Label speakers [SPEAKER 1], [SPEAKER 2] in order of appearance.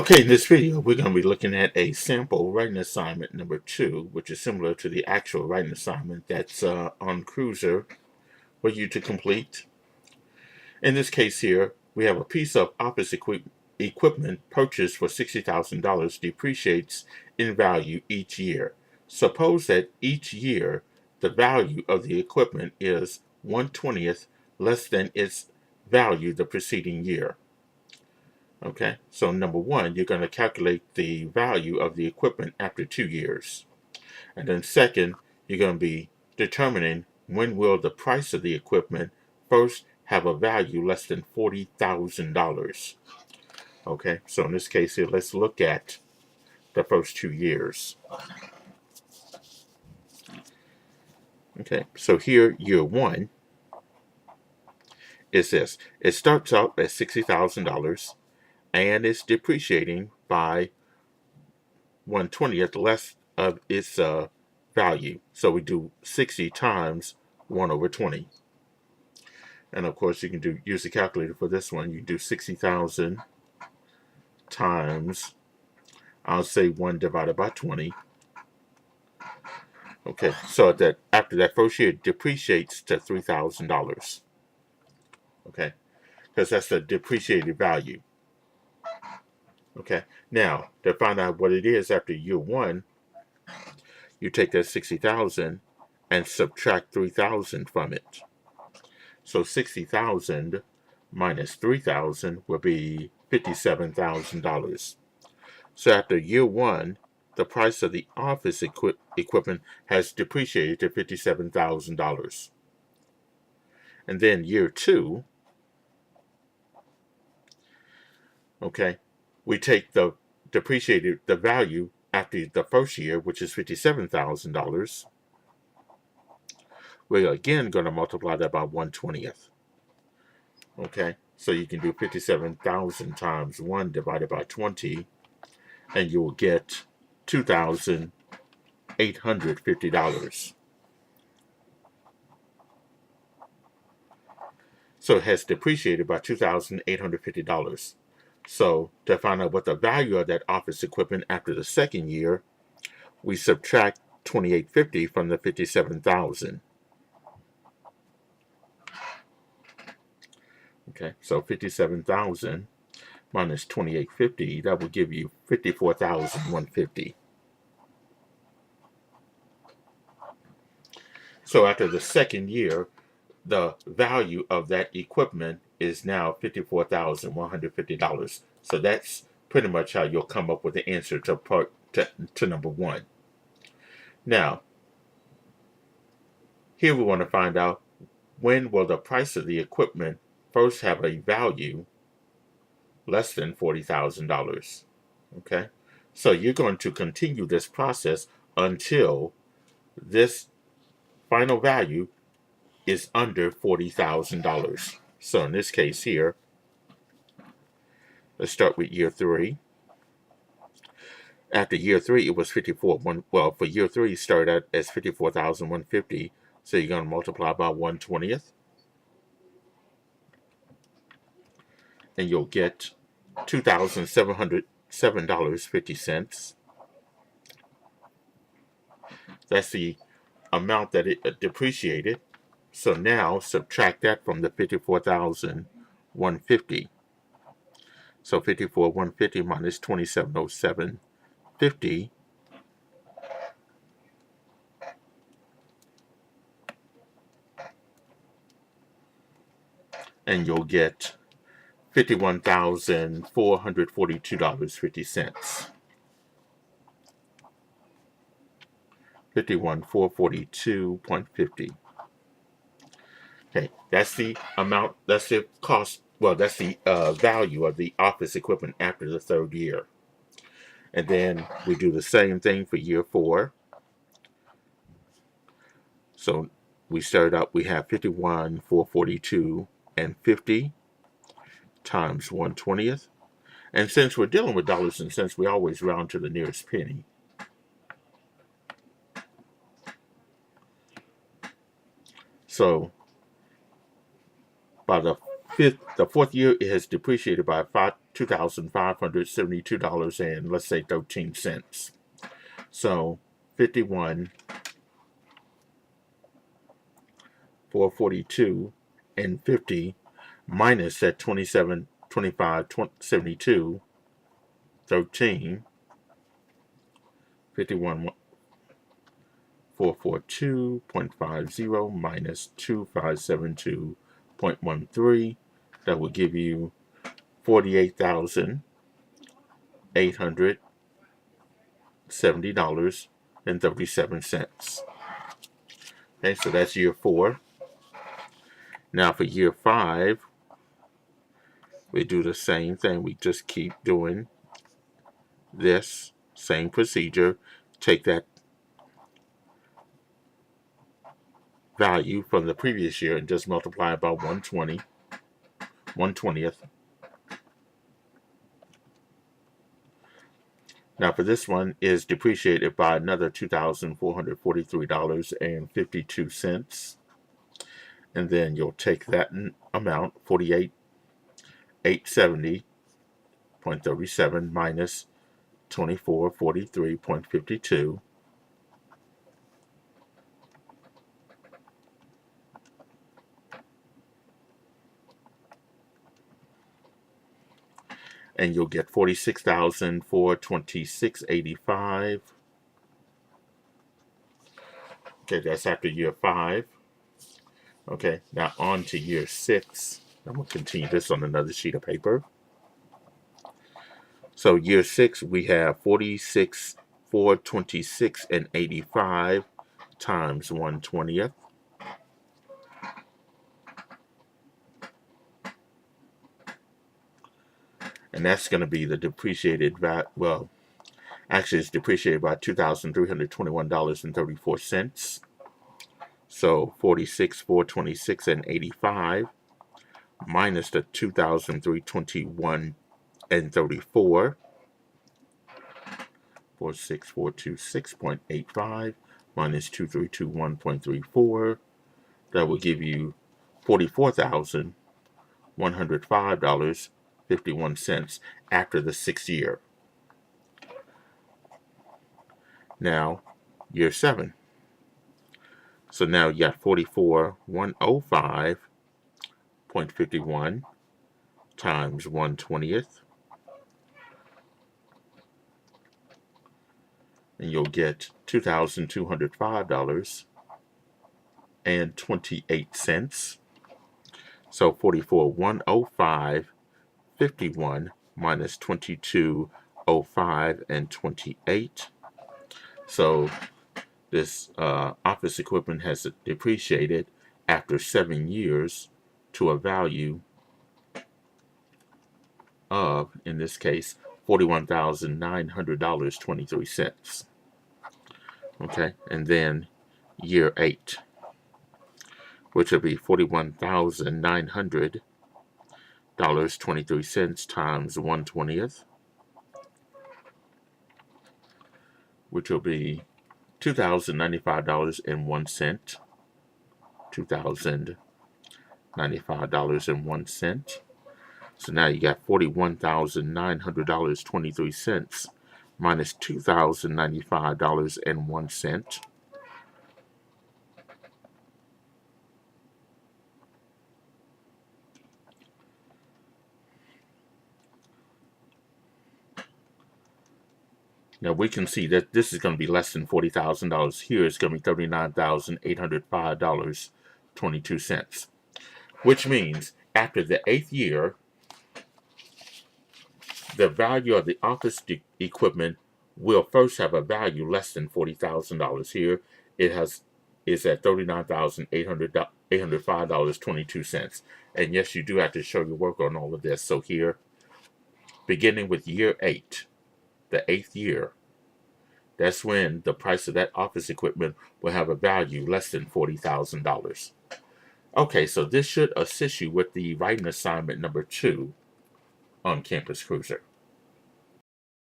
[SPEAKER 1] Okay, in this video, we're going to be looking at a sample writing assignment number 2, which is similar to the actual writing assignment that's on Cruiser for you to complete. In this case here, we have a piece of office equipment purchased for $60,000 depreciates in value each year. Suppose that each year the value of the equipment is 1/20th less than its value the preceding year. Okay, so number one, you're going to calculate the value of the equipment after 2 years. And then second, you're going to be determining when will the price of the equipment first have a value less than $40,000. Okay, so in this case here, let's look at the first 2 years. Okay, so here, year one is this. It starts out at $60,000 and it's depreciating by 1/20th less of its value. So we do 60 times 1/20. And of course, you can use the calculator for this one. You can do 60,000 times, I'll say 1 divided by 20. Okay, so that after that first year, it depreciates to $3,000. Okay, because that's the depreciated value. Okay, now to find out what it is after year one, you take that 60,000 and subtract 3,000 from it. So 60,000 minus 3,000 will be $57,000. So after year one, the price of the office equipment has depreciated to $57,000. And then year two, okay, we take the value after the first year, which is $57,000. We're again going to multiply that by 1/20th. Okay, so you can do 57,000 times 1 divided by 20, and you will get $2,850. So it has depreciated by $2,850. So to find out what the value of that office equipment after the second year, we subtract $2,850 from the $57,000. Okay, so 57,000 minus 2,850, that will give you 54,150. So after the second year, the value of that equipment is now $54,150. So that's pretty much how you'll come up with the answer to number one. Now, here we want to find out when will the price of the equipment first have a value less than $40,000. Okay, so you're going to continue this process until this final value is under $40,000. So in this case here, let's start with year three. After year three, it was for year three, it started out as 54,150. So you're going to multiply by 1/20th, and you'll get $2,707.50. That's the amount that it depreciated. So now subtract that from the 54,150. So 54,150 minus 2,707.50. And you'll get $51,442.50. 51,442.50. Okay, that's the amount, that's the cost, well, that's the value of the office equipment after the third year. And then we do the same thing for year four. So we started out, we have 51,442.50 times 1/20th. And since we're dealing with dollars and cents, we always round to the nearest penny. So by the fourth year, it has depreciated by $2,572 and let's say 13 cents. So 51,442 and 50 minus that 27, 25, 72, 13, 51,442.50 minus 2,572.13. That will give you $48,870.37. Okay, so that's year 4. Now for year 5, we do the same thing. We just keep doing this same procedure. Take that value from the previous year and just multiply it by 1/20th. Now for this one is depreciated by another $2,443.52. And then you'll take that amount, 48,870.37 minus 2443.52. And you'll get 46,426.85. Okay, that's after year 5. Okay, now on to year 6. I'm going to continue this on another sheet of paper. So year 6, we have 46,426.85 times 1/20th. And that's going to be the depreciated value. Well, actually, it's depreciated by $2,321.34. So 46,426.85 minus the 2,321.34. 46,426.85 minus 2,321.34. That will give you $44,105.51 after the 6th year. Now, year 7. So now you got 44,105.51 times 1/20th. And you'll get $2,205.28. So 44,105.51 minus 2205.28. So this office equipment has depreciated after 7 years to a value of, in this case, $41,900.23. Okay, and then year 8, which will be $41,900.23 times 1/20th, which will be $2,095.01. $2,095.01. So now you got $41,900.23 minus $2,095.01. Now we can see that this is going to be less than $40,000. Here it's going to be $39,805.22, which means after the 8th year, the value of the office equipment will first have a value less than $40,000. Here it is at $39,805.22. And yes, you do have to show your work on all of this. So here, beginning with year 8, the 8th year, that's when the price of that office equipment will have a value less than $40,000. Okay, so this should assist you with the writing assignment number 2 on Campus Cruiser.